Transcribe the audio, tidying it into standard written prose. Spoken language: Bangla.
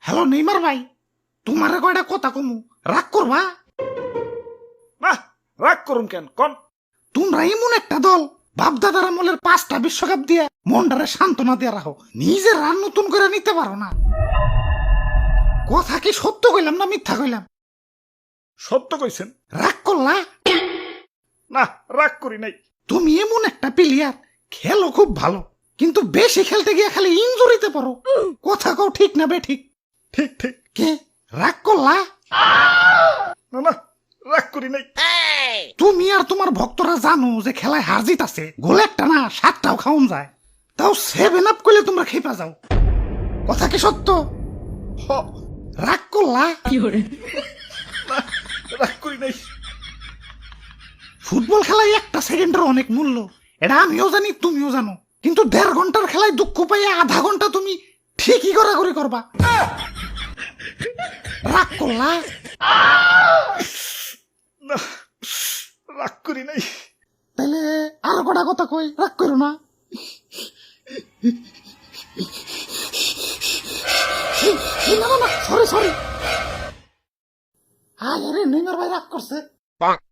হ্যালো নেইমার ভাই, তোমারে কয়টা কথা কমু, রাগ করবা? না, রাগ করুন কেন কন? তোমরা এমন একটা দল, বাপদাদার আমলের 5টা বিশ্বকাপ দিয়ে মনটারে সান্ত্বনা দিয়ে রাখো, নিজের রান নতুন করে নিতে পারো না। কথা কি সত্য কইলাম না মিথ্যা কইলাম? সত্য কইছেন। রাগ করলা? না, রাগ করি নাই। তুমি এমন একটা প্লেয়ার, খেলো খুব ভালো, কিন্তু বেশি খেলতে গিয়ে খালি ইনজুরিতে পড়ো। কথা কও ঠিক না বে ঠিক? ঠিক ঠিক। কে রাগ করলা? না না, রাগ করি নাই। তুমি আর তোমার ভক্তরা জানো যে খেলায় হার জিত আছে, গোল একটা না 7টাও খাওন যায়, তাও 7 আপ করলে তোমরা খেপা যাও। কথা কি সত্য? হ, রাগ করলা? না, রাগ করি নাই। ফুটবল খেলায় একটা সেকেন্ডের অনেক মূল্য, এটা আমিও জানি তুমিও জানো, কিন্তু 1.5 ঘন্টার খেলায় দুঃখ পাইয়া আধা ঘন্টা তুমি ঠিকই গড়াগড়ি করবা। রাগ করলা? না, রাগ করি নাই। তাহলে আর কটা কথা কই, রাগ করো না। সরি সরি, আরে নেইমার ভাই রাগ করছে।